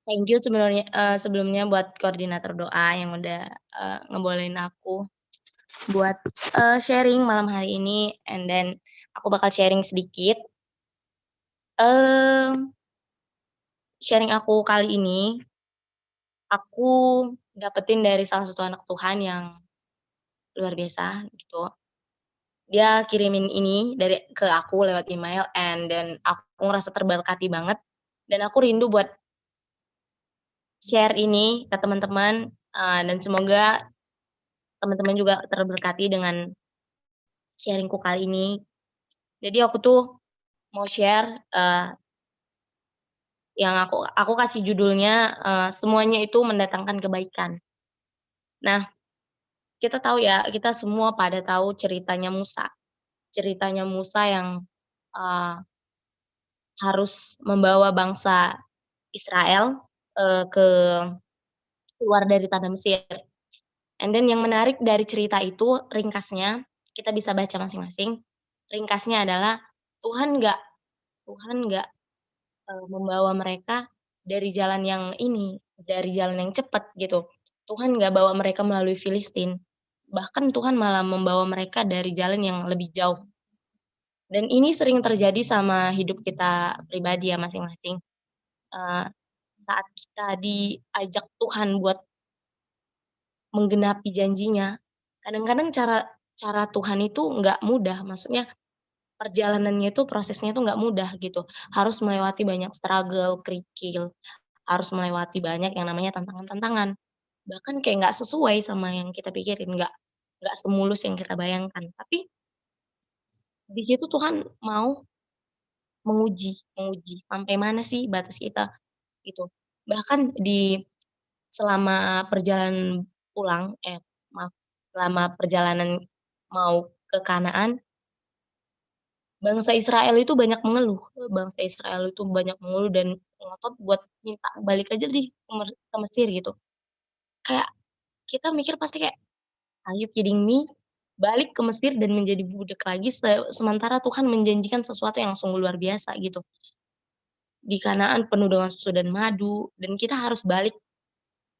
Thank you sebelumnya buat koordinator doa yang udah, ngebolehin aku buat, sharing malam hari ini and then aku bakal sharing sedikit. Mmm, Sharing aku kali ini, aku dapetin dari salah satu anak Tuhan yang luar biasa gitu. Dia kirimin ini ke aku lewat email and then aku ngerasa terberkati banget dan aku rindu buat share ini ke teman-teman, dan semoga teman-teman juga terberkati dengan sharing-ku kali ini. Jadi aku tuh mau share, yang aku kasih judulnya, semuanya itu mendatangkan kebaikan. Nah, kita tahu ya, kita semua pada tahu ceritanya Musa. Ceritanya Musa yang, eee, harus membawa bangsa Israel, keluar dari tanah Mesir. And then yang menarik dari cerita itu ringkasnya, kita bisa baca masing-masing, ringkasnya adalah Tuhan nggak Tuhan nggak membawa mereka dari jalan yang ini, dari jalan yang cepat gitu. Tuhan nggak bawa mereka melalui Filistin, bahkan Tuhan malah membawa mereka dari jalan yang lebih jauh. Dan ini sering terjadi sama hidup kita pribadi ya masing-masing, eee, saat kita diajak Tuhan buat menggenapi janjinya, kadang-kadang cara cara Tuhan itu nggak mudah, maksudnya perjalanannya itu prosesnya itu nggak mudah gitu, harus melewati banyak struggle, kerikil. Harus melewati banyak yang namanya tantangan-tantangan. Bahkan kayak nggak sesuai sama yang kita pikirin, nggak semulus yang kita bayangkan. Tapi di situ Tuhan mau menguji menguji sampai mana sih batas kita, gitu. Bahkan selama perjalanan maaf, selama perjalanan mau ke Kanaan, bangsa Israel itu banyak mengeluh, bangsa Israel itu banyak mengeluh dan ngotot buat minta balik aja deh ke Mesir gitu. Kayak kita mikir pasti kayak, "Are you kidding me?" Balik ke Mesir dan menjadi budak lagi sementara Tuhan menjanjikan sesuatu yang sungguh luar biasa gitu. Di Kanaan penuh dengan susu dan madu dan kita harus balik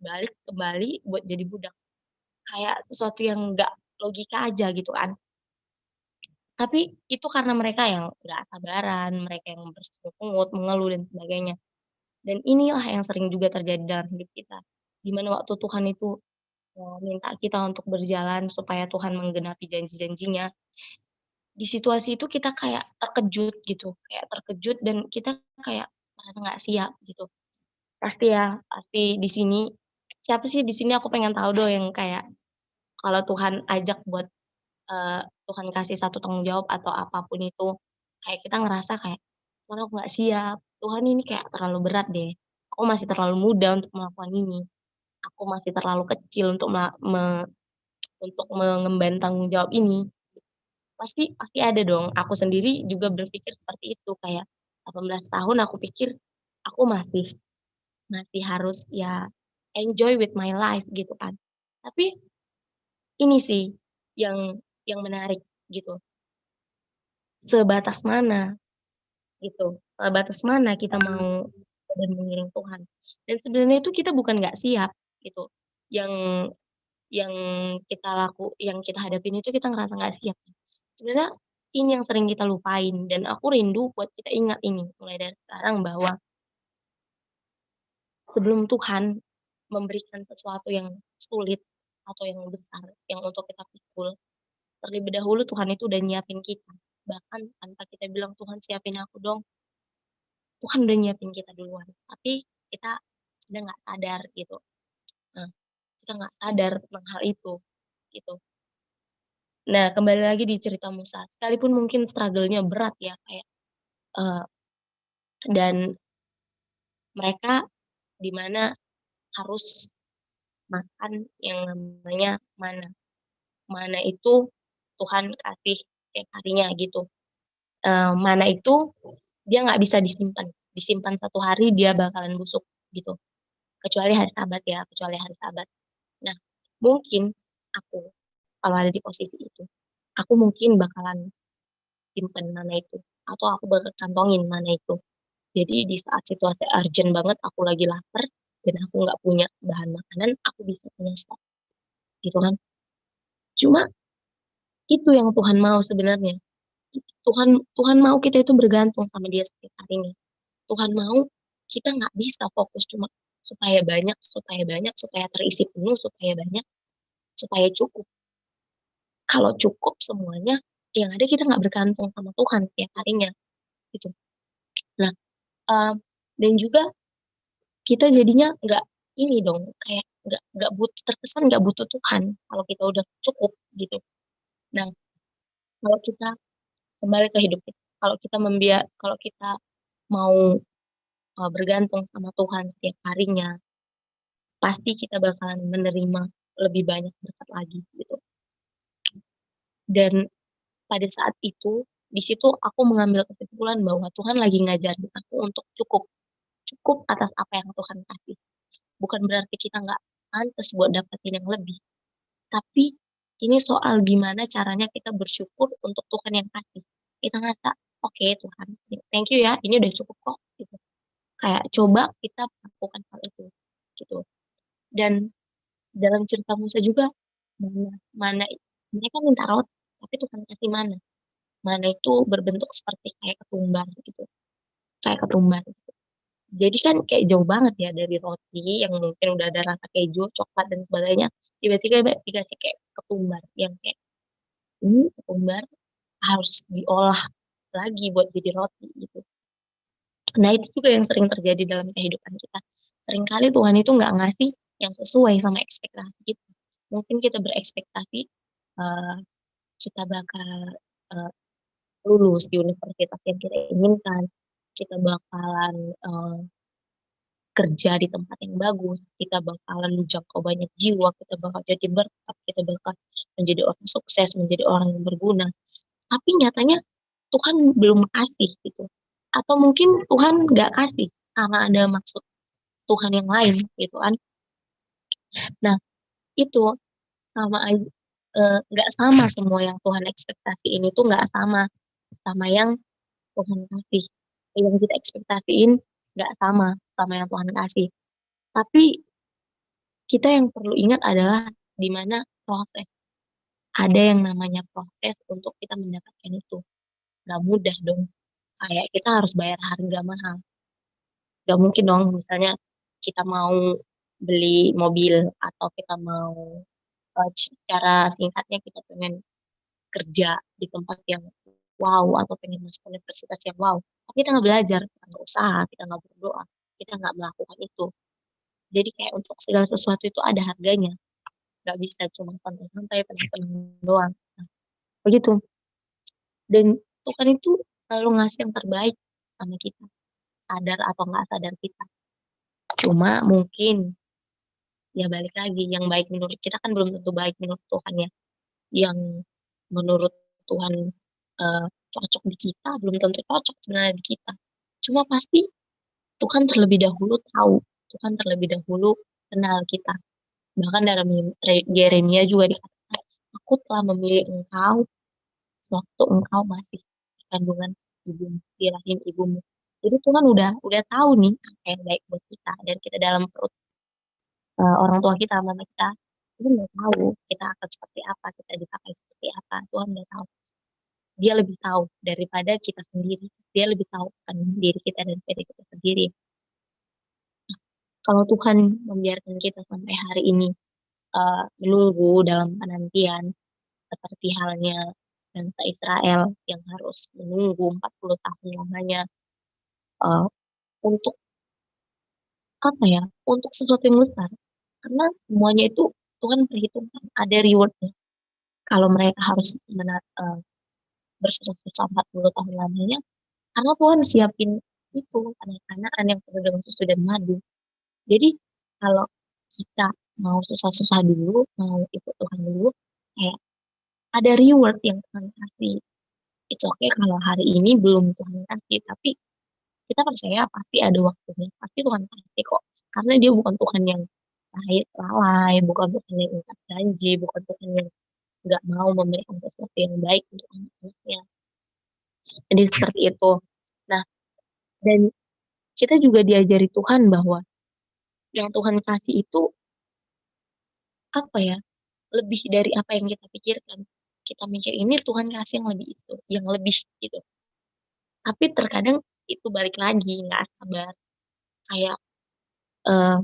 balik kembali buat jadi budak. Kayak sesuatu yang nggak logika aja gitu kan. Tapi itu karena mereka yang nggak sabaran, mereka yang bersungut-sungut, mengeluh dan sebagainya. Dan inilah yang sering juga terjadi dalam hidup kita. Di mana waktu Tuhan itu, minta kita untuk berjalan supaya Tuhan menggenapi janji-janjinya. Di situasi itu kita kayak terkejut gitu, kayak terkejut dan kita kayak merasa nggak siap gitu. Pasti ya, pasti di sini siapa sih di sini aku pengen tahu dong yang kayak kalau Tuhan ajak buat, Tuhan kasih satu tanggung jawab atau apa pun itu, kayak kita ngerasa kayak, "Tuhan aku nggak siap, Tuhan ini kayak terlalu berat deh, aku masih terlalu muda untuk melakukan ini, aku masih terlalu kecil untuk untuk mengemban tanggung jawab ini." Pasti pasti ada dong, aku sendiri juga berpikir seperti itu, kayak 18 tahun aku pikir aku masih masih harus ya enjoy with my life gitu kan. Tapi ini sih yang menarik gitu, sebatas mana gitu, sebatas mana kita mau dan mengiring Tuhan. Dan sebenarnya itu kita bukan nggak siap gitu, yang yang yang kita hadapin itu kita ngerasa nggak siap. Sebenarnya ini yang sering kita lupain dan aku rindu buat kita ingat ini mulai dari sekarang bahwa sebelum Tuhan memberikan sesuatu yang sulit atau yang besar yang untuk kita pikul, terlebih dahulu Tuhan itu udah nyiapin kita. Bahkan tanpa kita bilang, "Tuhan siapin aku dong," Tuhan udah nyiapin kita duluan. Tapi kita udah nggak sadar gitu. Nah, kita nggak sadar tentang hal itu, gitu. Nah, kembali lagi di cerita Musa, sekalipun mungkin struggle-nya berat ya, kayak, eee, dan mereka di mana harus makan yang namanya mana. Mana itu Tuhan kasih tiap harinya gitu. Mana itu dia nggak bisa disimpan, disimpan 1 hari dia bakalan busuk gitu, kecuali hari Sabat ya, kecuali hari Sabat. Nah, mungkin aku kalau ada di posisi itu, aku mungkin bakalan simpen mana itu, atau aku bakal kantongin mana itu. Jadi di saat situasi urgent banget aku lagi lapar, dan aku nggak punya bahan makanan, aku bisa punya stok, gitu kan. Cuma itu yang Tuhan mau sebenarnya. Tuhan Tuhan mau kita itu bergantung sama Dia setiap harinya. Tuhan mau kita nggak bisa fokus cuma supaya banyak, supaya terisi penuh, supaya banyak, supaya cukup. Kalau cukup semuanya, yang ada kita nggak bergantung sama Tuhan setiap harinya, gitu. Nah, eee, dan juga kita jadinya nggak ini dong, kayak nggak terkesan nggak butuh Tuhan kalau kita udah cukup, gitu. Nah, kalau kita kembali ke hidup kita, kalau kita mau, bergantung sama Tuhan setiap harinya, pasti kita bakalan menerima lebih banyak berkat lagi, gitu. Dan pada saat itu, di situ aku mengambil kesimpulan bahwa Tuhan lagi ngajarin aku untuk cukup, cukup atas apa yang Tuhan kasih. Bukan berarti kita nggak pantas buat dapetin yang lebih, tapi ini soal gimana caranya kita bersyukur untuk Tuhan yang kasih. Kita ngerasa, "Oke Tuhan, thank you ya, ini udah cukup kok," gitu. Kayak coba kita melakukan hal itu, gitu. Dan dalam cerita Musa juga, mana mana mereka minta roti, tapi Tuhan kasih mana. Mana itu berbentuk seperti kayak ketumbar gitu, kayak ketumbar. Jadi kan kayak jauh banget ya dari roti yang mungkin udah ada rasa keju, coklat dan sebagainya, tiba-tiba dikasih kayak ketumbar yang kayak, ini ketumbar harus diolah lagi buat jadi roti gitu. Nah itu juga yang sering terjadi dalam kehidupan kita. Seringkali Tuhan itu nggak ngasih yang sesuai sama ekspektasi kita. Mungkin kita berekspektasi, eee, kita bakal, eee, lulus di universitas yang kita inginkan, kita bakalan, kerja di tempat yang bagus, kita bakalan menjangkau banyak jiwa, kita bakal jadi berkat, kita bakal menjadi orang sukses, menjadi orang yang berguna. Tapi nyatanya Tuhan belum kasih gitu. Atau mungkin Tuhan nggak kasih karena ada maksud Tuhan yang lain gitu kan. Nah itu nggak sama semua yang Tuhan ekspektasiin itu nggak sama sama yang Tuhan kasih. Yang kita ekspektasiin nggak sama sama yang Tuhan kasih. Tapi kita yang perlu ingat adalah di mana proses. Ada yang namanya proses untuk kita mendapatkan itu. Nggak mudah dong. Kayak kita harus bayar harga mahal. Nggak mungkin dong misalnya kita mau beli mobil atau kita mau secara singkatnya kita pengen kerja di tempat yang wow atau pengen masuk universitas yang wow. Tapi kita nggak belajar, kita nggak usaha, kita nggak berdoa, kita nggak melakukan itu. Jadi kayak untuk segala sesuatu itu ada harganya. Nggak bisa cuma santai-santai, tenang-tenang doang. Nah, begitu. Dan Tuhan itu selalu ngasih yang terbaik sama kita, sadar atau nggak sadar kita. Cuma mungkin ya balik lagi, yang baik menurut kita kan belum tentu baik menurut Tuhan ya. Yang menurut Tuhan eh, cocok di kita belum tentu cocok sebenarnya di kita. Cuma pasti Tuhan terlebih dahulu tahu, Tuhan terlebih dahulu kenal kita. Bahkan dalam Yeremia juga dikatakan, aku telah memilih engkau sewaktu engkau masih di kandungan ibumu, di rahim ibumu. Jadi Tuhan udah tahu nih apa yang baik buat kita dan kita dalam perut orang tua kita, mama kita, Tuhan udah tahu kita akan seperti apa, kita dipakai seperti apa. Tuhan udah tahu. Dia lebih tahu daripada kita sendiri. Dia lebih tahu kan diri kita daripada kita sendiri. Kalau Tuhan membiarkan kita sampai hari ini menunggu dalam penantian seperti halnya bangsa Israel yang harus menunggu 40 tahun lamanya uh, untuk apa ya, untuk sesuatu yang besar. Karena semuanya itu Tuhan perhitungkan, ada rewardnya. Kalau mereka harus bersusah-susah 40 tahun lamanya, karena Tuhan siapin itu anak-anak yang penuh dengan susu dan madu. Jadi kalau kita mau susah-susah dulu, mau ikut Tuhan dulu, kayak ada reward yang Tuhan kasih. It's okay kalau hari ini belum Tuhan kasih, tapi kita percaya pasti ada waktunya, pasti Tuhan kasih kok. Karena dia bukan Tuhan yang lalai, bukan Tuhan yang ingkar janji, bukan Tuhan yang nggak mau memberikan sesuatu yang baik untuk anak-anaknya. Jadi seperti itu. Nah, dan kita juga diajari Tuhan bahwa yang Tuhan kasih itu, apa ya, lebih dari apa yang kita pikirkan. Kita mikir ini Tuhan kasih yang lebih itu, yang lebih gitu. Tapi terkadang itu balik lagi, nggak sabar. Kayak, eee,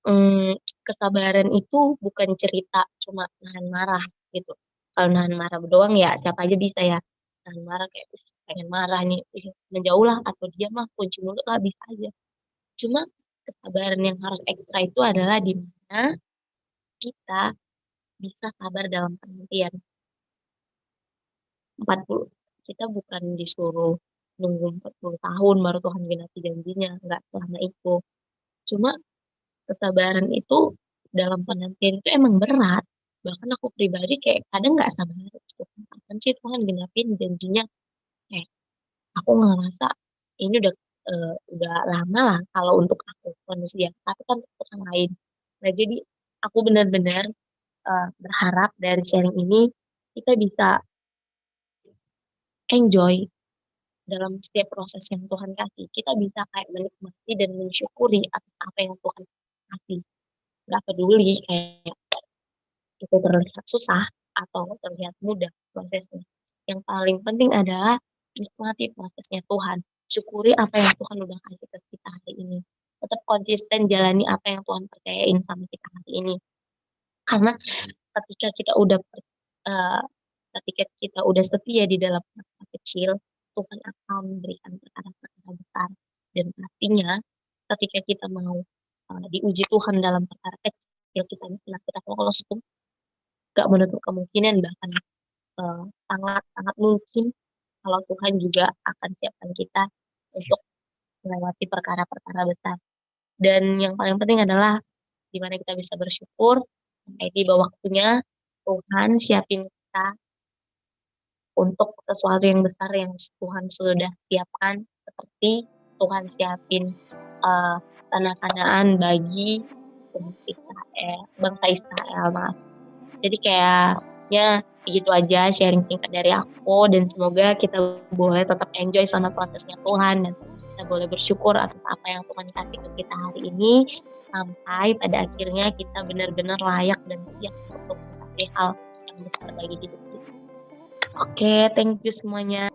mmm, kesabaran itu bukan cerita cuma nahan marah gitu. Kalau nahan marah doang ya siapa aja bisa ya, nahan marah kayak, pengen marah nih, menjauh lah atau diam lah, kunci mulut lah, bisa aja. Cuma kesabaran yang harus ekstra itu adalah di mana kita bisa sabar dalam penantian. 40 kita bukan disuruh nunggu 40 tahun baru Tuhan genapi janjinya, nggak selama itu. Cuma kesabaran itu dalam penantian itu emang berat. Bahkan aku pribadi kayak kadang nggak sabar, kapan sih Tuhan genapin janjinya? Kayak aku ngerasa ini udah lama lah kalau untuk aku manusia, tapi kan untuk orang lain. Nah, jadi aku benar-benar, berharap dari sharing ini kita bisa enjoy dalam setiap proses yang Tuhan kasih. Kita bisa kayak menikmati dan mensyukuri atas apa yang Tuhan kasih. Nggak peduli kayak itu terlihat susah atau terlihat mudah prosesnya. Yang paling penting adalah nikmati prosesnya Tuhan. Syukuri apa yang Tuhan udah kasih ke kita hari ini. Tetap konsisten jalani apa yang Tuhan percayain sama kita hari ini. Karena ketika kita udah eee, ketika kita udah setia di dalam hal kecil, Tuhan akan memberikan perkara-perkara besar. Dan pastinya ketika kita mau, diuji Tuhan dalam perkara kecil kita lolos tuh nggak menutup kemungkinan bahkan, sangat sangat mungkin kalau Tuhan juga akan siapkan kita untuk melewati perkara-perkara besar. Dan yang paling penting adalah di mana kita bisa bersyukur sampai tiba waktunya Tuhan siapin kita untuk sesuatu yang besar yang Tuhan sudah siapkan, seperti Tuhan siapin, eee, tanah Kanaan bagi umat Israel, bangsa Israel, maaf. Jadi kayaknya gitu aja sharing singkat dari aku dan semoga kita boleh tetap enjoy sama prosesnya Tuhan dan kita boleh bersyukur atas apa yang Tuhan kasih ke kita hari ini, sampai pada akhirnya kita benar-benar layak dan siap untuk mencapai hal yang besar bagi hidup kita. Oke, thank you semuanya.